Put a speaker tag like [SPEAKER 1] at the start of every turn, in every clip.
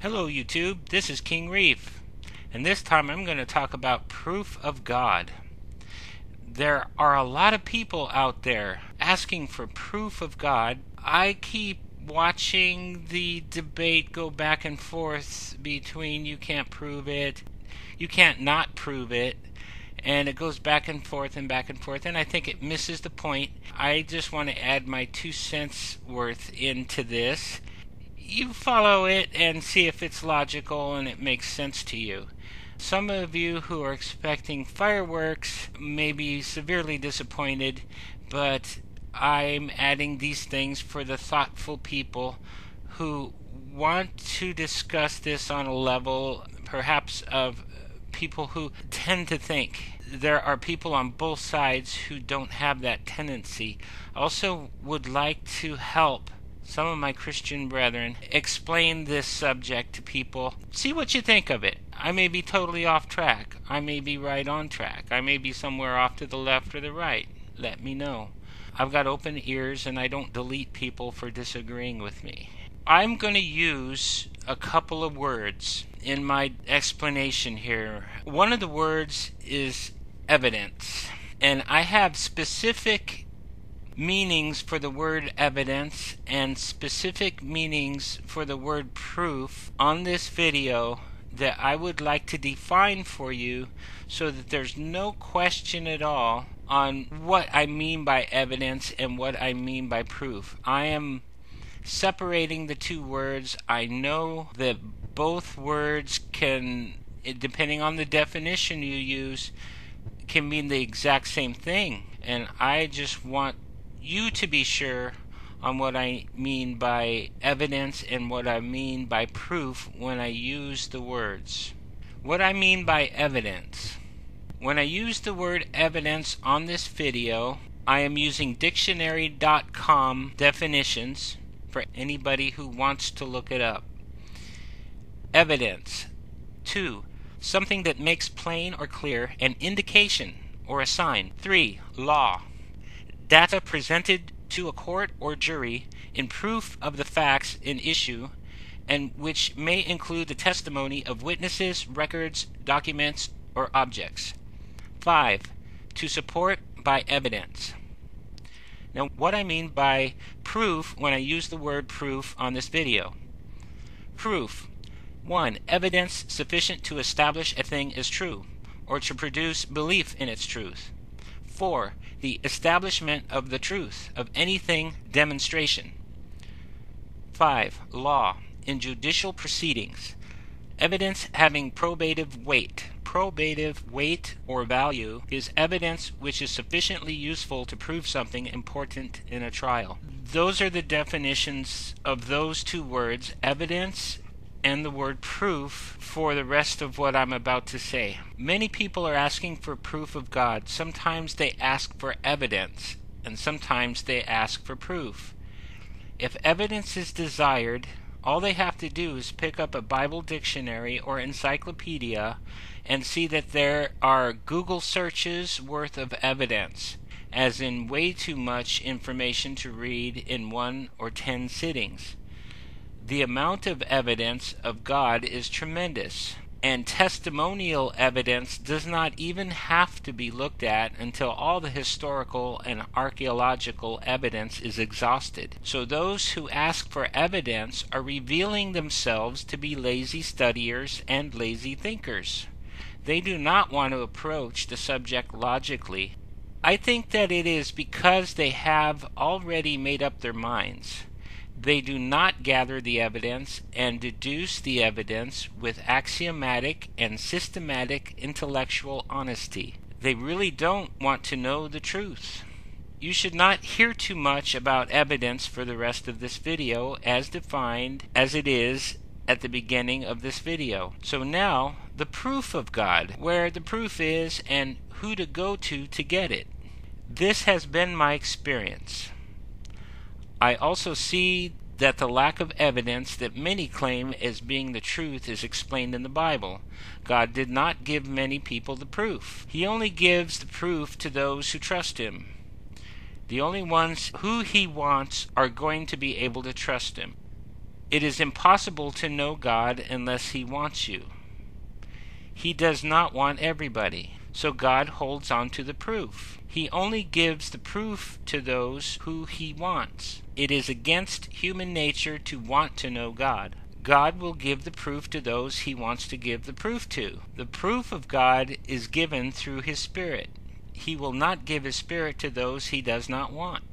[SPEAKER 1] Hello YouTube, this is King Reef, and this time I'm going to talk about proof of God. There are a lot of people out there asking for proof of God. I keep watching the debate go back and forth between you can't prove it, you can't not prove it, and it goes back and forth and back and forth, and I think it misses the point. I just want to add my 2 cents worth into this. You follow it and see if it's logical and it makes sense to you. Some of you who are expecting fireworks may be severely disappointed, but I'm adding these things for the thoughtful people who want to discuss this on a level perhaps of people who tend to think. There are people on both sides who don't have that tendency. I also would like to help some of my Christian brethren explain this subject to people. See what you think of it. I may be totally off track. I may be right on track. I may be somewhere off to the left or the right. Let me know. I've got open ears and I don't delete people for disagreeing with me. I'm going to use a couple of words in my explanation here. One of the words is evidence, and I have specific meanings for the word evidence and specific meanings for the word proof on this video that I would like to define for you so that there's no question at all on what I mean by evidence and what I mean by proof. I am separating the two words. I know that both words can, depending on the definition you use, can mean the exact same thing, and I just want you to be sure on what I mean by evidence and what I mean by proof when I use the words. What I mean by evidence. When I use the word evidence on this video, I am using dictionary.com definitions for anybody who wants to look it up. Evidence. 2. Something that makes plain or clear an indication or a sign. 3. Law. Data presented to a court or jury in proof of the facts in issue, and which may include the testimony of witnesses, records, documents, or objects. 5. To support by evidence. Now, what I mean by proof when I use the word proof on this video. Proof. 1. Evidence sufficient to establish a thing is true, or to produce belief in its truth. 4. The establishment of the truth of anything, demonstration. 5. Law. In judicial proceedings, evidence having probative weight. Probative weight or value is evidence which is sufficiently useful to prove something important in a trial. Those are the definitions of those two words, evidence and the word proof, for the rest of what I'm about to say. Many people are asking for proof of God. Sometimes they ask for evidence, and sometimes they ask for proof. If evidence is desired, all they have to do is pick up a Bible dictionary or encyclopedia and see that there are Google searches worth of evidence, as in way too much information to read in 1 or 10 sittings. The amount of evidence of God is tremendous, and testimonial evidence does not even have to be looked at until all the historical and archaeological evidence is exhausted. So those who ask for evidence are revealing themselves to be lazy studiers and lazy thinkers. They do not want to approach the subject logically. I think that it is because they have already made up their minds. They do not gather the evidence and deduce the evidence with axiomatic and systematic intellectual honesty. They really don't want to know the truth. You should not hear too much about evidence for the rest of this video as defined as it is at the beginning of this video. So now, the proof of God, where the proof is and who to go to get it. This has been my experience. I also see that the lack of evidence that many claim as being the truth is explained in the Bible. God did not give many people the proof. He only gives the proof to those who trust Him. The only ones who He wants are going to be able to trust Him. It is impossible to know God unless He wants you. He does not want everybody, so God holds on to the proof. He only gives the proof to those who He wants. It is against human nature to want to know God. God will give the proof to those He wants to give the proof to. The proof of God is given through His Spirit. He will not give His Spirit to those He does not want.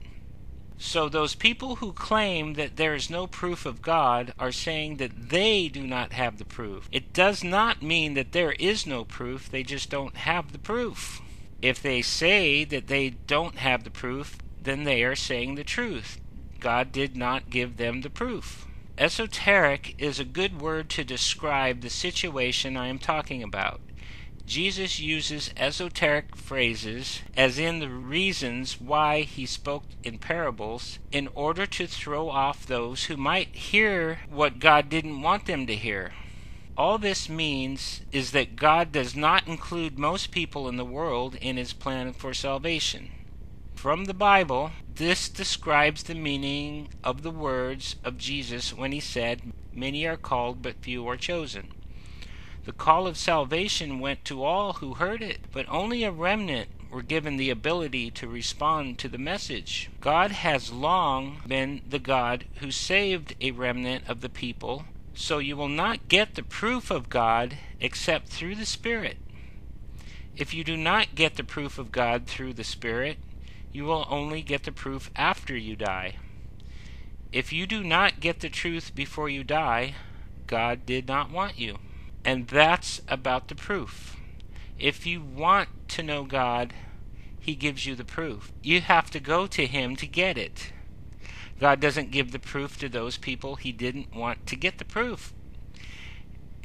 [SPEAKER 1] So those people who claim that there is no proof of God are saying that they do not have the proof. It does not mean that there is no proof, they just don't have the proof. If they say that they don't have the proof, then they are saying the truth. God did not give them the proof. Esoteric is a good word to describe the situation I am talking about. Jesus uses esoteric phrases, as in the reasons why He spoke in parables, in order to throw off those who might hear what God didn't want them to hear. All this means is that God does not include most people in the world in His plan for salvation. From the Bible, this describes the meaning of the words of Jesus when He said, "Many are called, but few are chosen." The call of salvation went to all who heard it, but only a remnant were given the ability to respond to the message. God has long been the God who saved a remnant of the people, so you will not get the proof of God except through the Spirit. If you do not get the proof of God through the Spirit, you will only get the proof after you die. If you do not get the truth before you die, God did not want you. And that's about the proof. If you want to know God, He gives you the proof. You have to go to Him to get it. God doesn't give the proof to those people He didn't want to get the proof.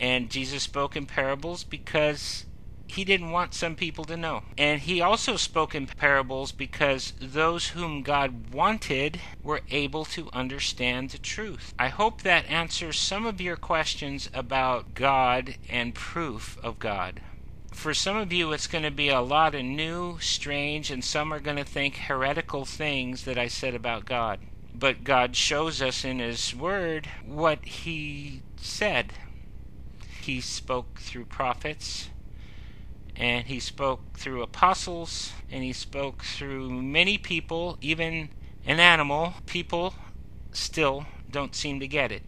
[SPEAKER 1] And Jesus spoke in parables because He didn't want some people to know. And He also spoke in parables because those whom God wanted were able to understand the truth. I hope that answers some of your questions about God and proof of God. For some of you, it's going to be a lot of new, strange, and some are going to think heretical things that I said about God. But God shows us in His Word what He said. He spoke through prophets, and He spoke through apostles, and He spoke through many people, even an animal. People still don't seem to get it.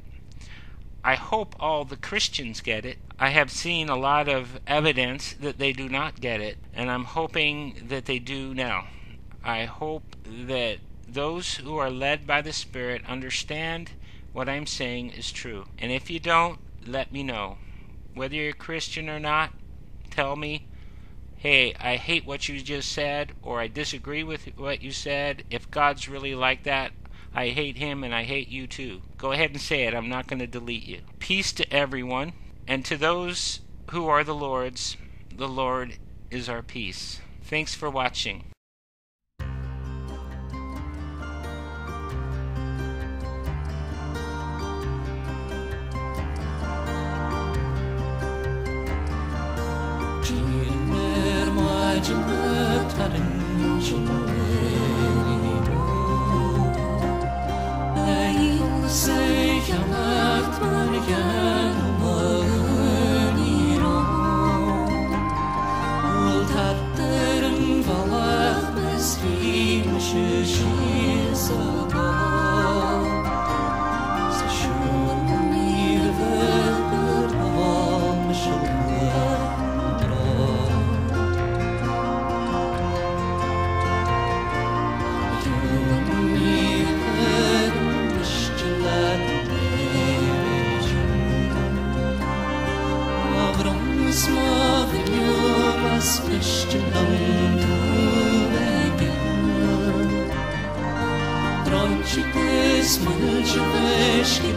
[SPEAKER 1] I hope all the Christians get it. I have seen a lot of evidence that they do not get it, and I'm hoping that they do now. I hope that those who are led by the Spirit understand what I'm saying is true. And if you don't, let me know. Whether you're a Christian or not, tell me, hey, I hate what you just said, or I disagree with what you said. If God's really like that, I hate Him and I hate you too. Go ahead and say it. I'm not going to delete you. Peace to everyone, and to those who are the Lord's, the Lord is our peace. Thanks for watching.
[SPEAKER 2] Trąci pysmul ci weźki